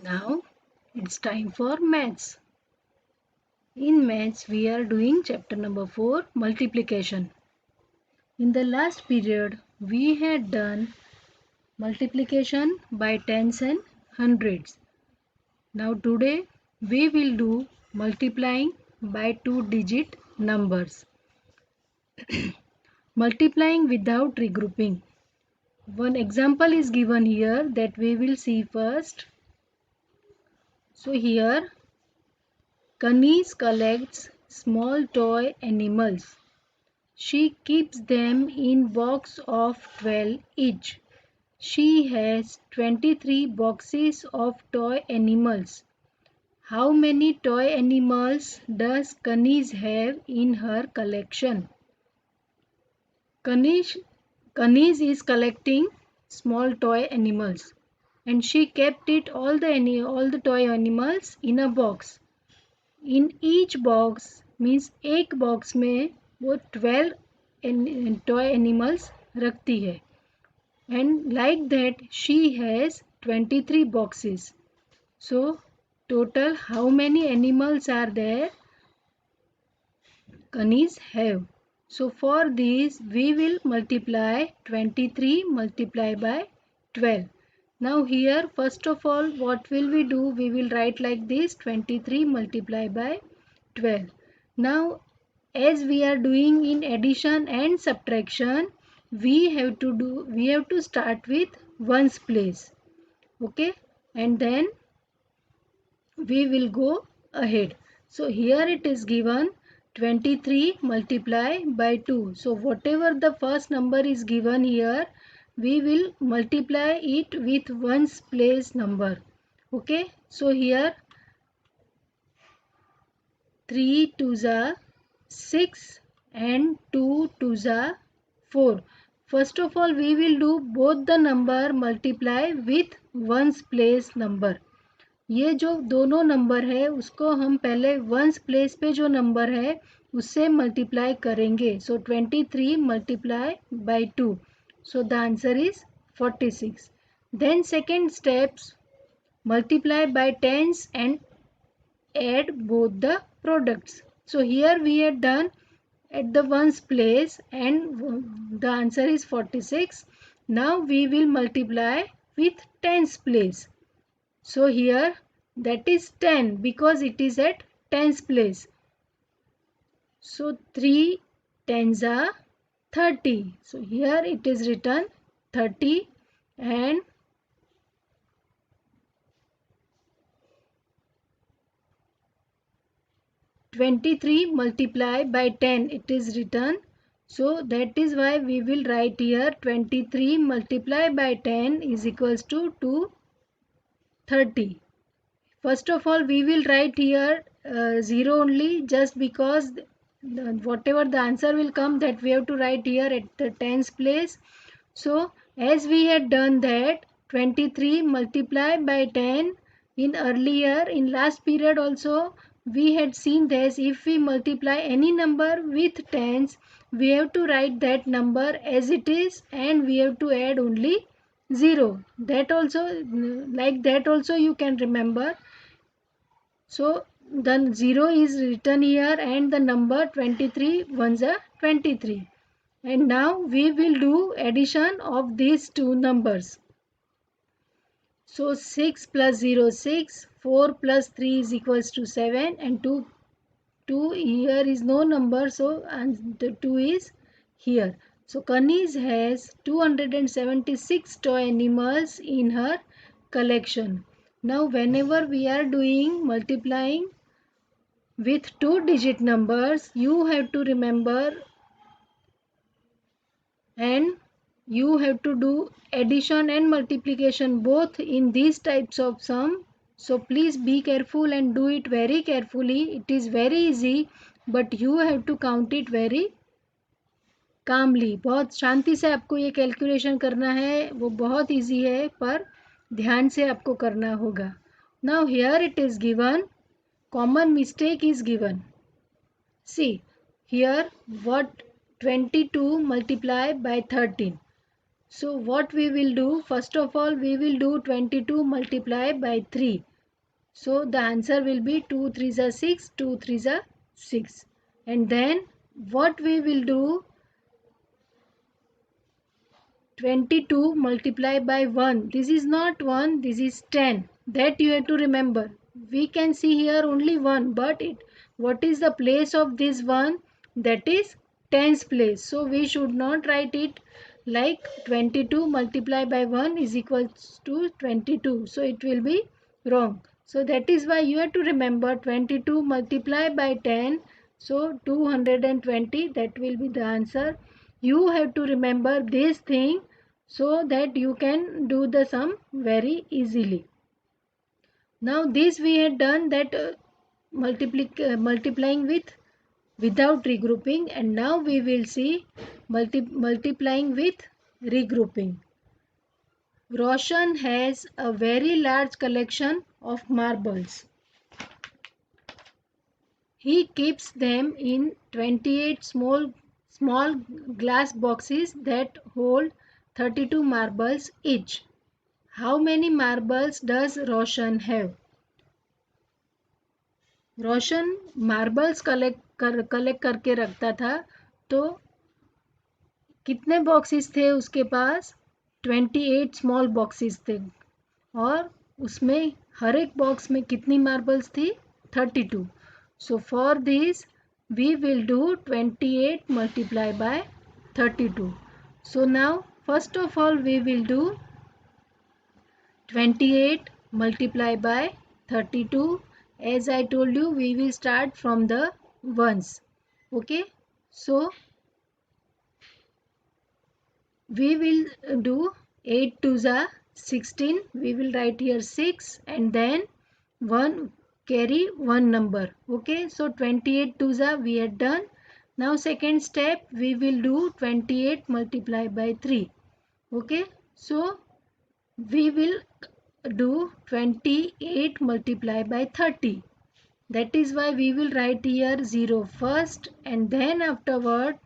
Now it's time for maths. In maths we are doing chapter number 4, multiplication. In the last period we had done multiplication by tens and hundreds. Now today we will do multiplying by two-digit numbers. Multiplying without regrouping. One example is given here that we will see first. So here Kanis collects small toy animals. She keeps them in box of 12 each. She has 23 boxes of toy animals. How many toy animals does Kanis have in her collection? Kanis, Kanis is collecting small toy animals and she kept it all the toy animals in a box. In each box means एक box में वो 12 toy animals रखती है and like that she has 23 boxes. So total how many animals are there Kanis have? So for this we will multiply 23 multiply by 12. Now here first of all what will we do? We will write like this 23 multiply by 12. Now as we are doing in addition and subtraction we have to start with ones place. Okay, and then we will go ahead. So here it is given 23 multiply by 2. So whatever the first number is given here, we will multiply it with ones place number. Okay, so here 3 twos are 6 and 2 twos are 4. First of all, we will do both the number multiply with ones place number. ये जो दोनों number है उसको हम पहले ones place पे जो number है उससे मल्टीप्लाई करेंगे. So 23 multiply by 2. So the answer is 46. Then second steps multiply by tens and add both the products. So here we had done at the ones place and the answer is 46. Now we will multiply with tens place. So here that is 10 because it is at tens place. So 3 tens are 30. So here it is written 30 and 23 multiply by 10 it is written. So that is why we will write here 23 multiply by 10 is equals to 230. First of all we will write here 0 only just because whatever the answer will come that we have to write here at the tens place. So as we had done that 23 multiply by 10 in earlier in last period also we had seen this if we multiply any number with tens we have to write that number as it is and we have to add only 0. That also like that also you can remember. So the 0 is written here and the number 23 ones are 23. And now we will do addition of these two numbers. So 6 plus 0 6, 4 plus 3 is equals to 7 and 2 here is no number so and the 2 is here. So Kanis has 276 toy animals in her collection. Now whenever we are doing multiplying with two-digit numbers you have to remember and you have to do addition and multiplication both in these types of sum. So please be careful and do it very carefully. It is very easy but you have to count it very calmly. बहुत शांति से आपको ये calculation करना है वो बहुत easy है पर ध्यान से आपको करना होगा. Now here it is given common mistake is given. See here what 22 multiplied by 13. So what we will do, first of all we will do 22 multiplied by 3. So the answer will be 2 3s are 6, 2 3s are 6. And then what we will do, 22 multiplied by 1. This is not 1, this is 10. That you have to remember. We can see here only 1, but what is the place of this 1? That is tens place. So we should not write it like 22 multiplied by 1 is equals to 22. So it will be wrong. So that is why you have to remember 22 multiplied by 10. So 220, that will be the answer. You have to remember this thing so that you can do the sum very easily. Now this we had done that multiplying without regrouping, and now we will see multiplying with regrouping. Roshan has a very large collection of marbles. He keeps them in 28 small glass boxes that hold 32 marbles each. How many marbles does Roshan have? Roshan marbles collect करके रखता था, तो कितने boxes थे उसके पास? 28 small boxes थे, और उसमें हर एक बॉक्स में कितनी मार्बल्स थी? 32. So for this we will do 28 multiply by 32. So now first of all we will do 28 multiplied by 32. As I told you, we will start from the ones. Okay, so we will do 8 to the 16. We will write here 6 and then 1, carry one number. Okay, so 28 to the we had done. Now second step we will do 28 multiplied by 3. Okay, so we will do 28 multiplied by 30. That is why we will write here 0 first, and then afterward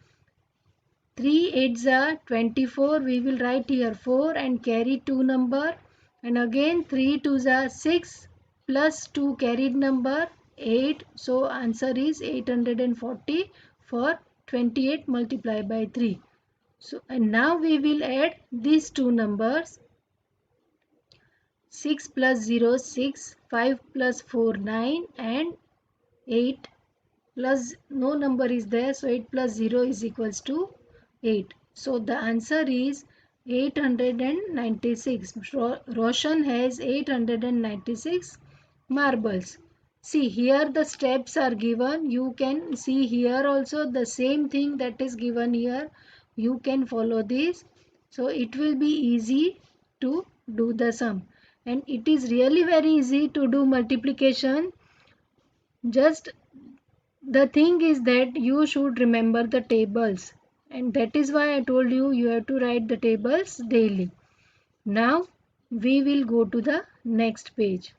3 8s are 24. We will write here 4 and carry 2 number, and again 3 2s are 6 plus 2 carried number 8. So answer is 840 for 28 multiplied by 3. So and now we will add these two numbers. 6 plus 0 6, 5 plus 4 9, and 8 plus no number is there, so 8 plus 0 is equals to 8. So the answer is 896. Roshan has 896 marbles. See here the steps are given. You can see here also the same thing that is given here. You can follow this. So it will be easy to do the sum. And it is really very easy to do multiplication. Just the thing is that you should remember the tables, and that is why I told you you have to write the tables daily. Now we will go to the next page.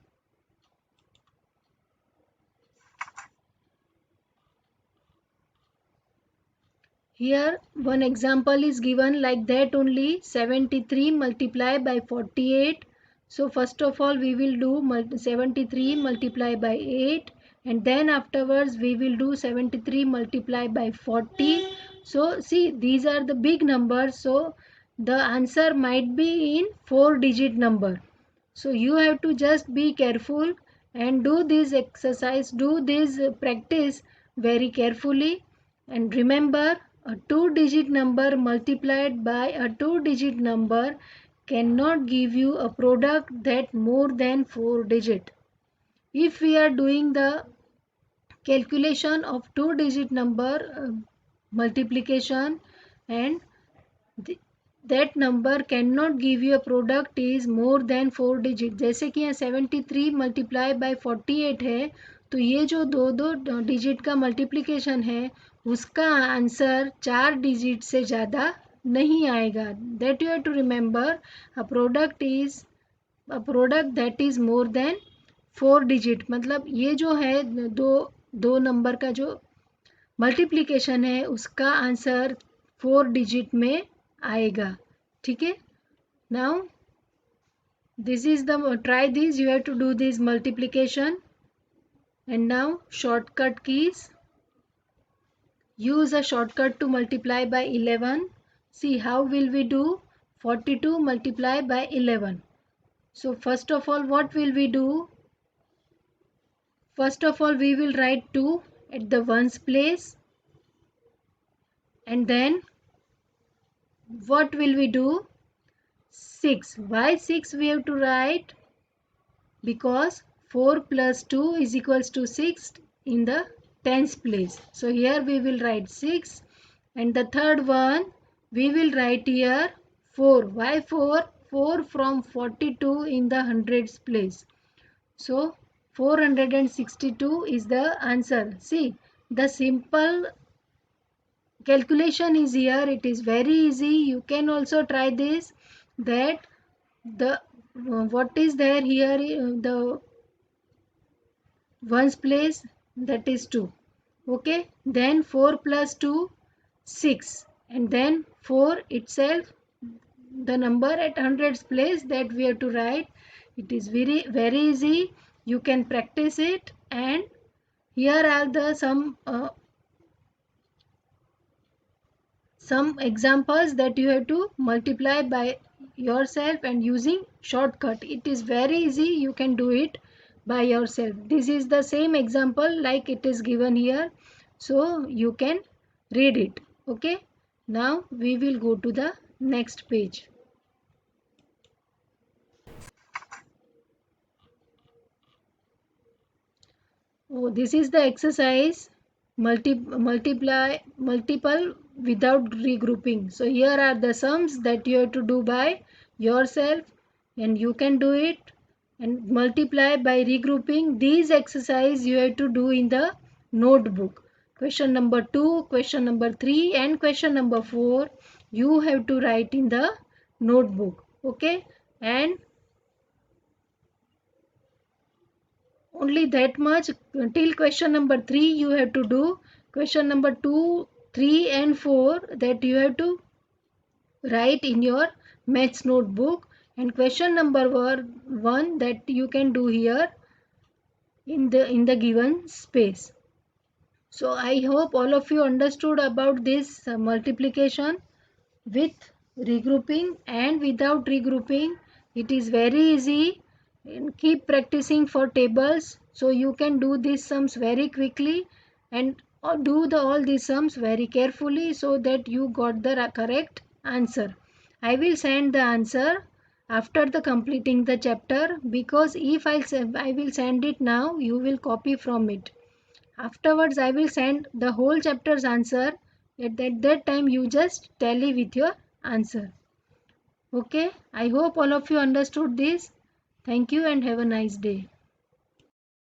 Here one example is given like that only. 73 multiplied by 48. So first of all we will do 73 multiplied by 8, and then afterwards we will do 73 multiplied by 40. So see, these are the big numbers, so the answer might be in 4-digit number. So you have to just be careful and do this exercise, do this practice very carefully, and remember, a 2-digit number multiplied by a 2-digit number cannot give you a product that more than 4 digit. If we are doing the calculation of 2-digit number multiplication, and that number cannot give you a product is more than 4 digit. जैसे कि यहाँ 73 multiply by 48 है, तो ये जो दो digit का multiplication है उसका आंसर 4 डिजिट से ज़्यादा नहीं आएगा. That you have to remember. A product that is more than 4 digit, मतलब ये जो है दो नंबर का जो मल्टीप्लिकेशन है उसका आंसर 4 डिजिट में आएगा. ठीक है. Now this is the try this. You have to do this multiplication. And now shortcut keys. Use a shortcut to multiply by 11. See how will we do 42 multiply by 11. So first of all, what will we do? First of all, we will write 2 at the ones place. And then what will we do? 6. Why 6 we have to write? Because 4 plus 2 is equals to 6 in the tens place. So here we will write 6. And the third one, we will write here 4. Why 4? 4 from 42 in the hundreds place. So 462 is the answer. See, the simple calculation is here. It is very easy. You can also try this. That the what is there here, the ones place, that is 2. Okay, then 4 plus 2, 6, and then 4 itself, the number at hundreds place that we have to write. It is very easy. You can practice it. And here are the some examples that you have to multiply by yourself and using shortcut. It is very easy. You can do it by yourself. This is the same example like it is given here, so you can read it. Okay, now we will go to the next page. Oh, this is the exercise multiple without regrouping. So here are the sums that you have to do by yourself, and you can do it. And multiply by regrouping. These exercise you have to do in the notebook. Question number 2, question number 3 and question number 4 you have to write in the notebook. Okay, and only that much. Till question number 3 you have to do. Question number 2, 3 and 4 that you have to write in your maths notebook, and question number 1 that you can do here in the given space. So I hope all of you understood about this multiplication with regrouping and without regrouping. It is very easy, and keep practicing for tables so you can do these sums very quickly, and do all these sums very carefully so that you got the correct answer. I will send the answer after the completing the chapter, because if I will send it now, you will copy from it. Afterwards, I will send the whole chapter's answer. At that time, you just tally with your answer. Okay, I hope all of you understood this. Thank you and have a nice day.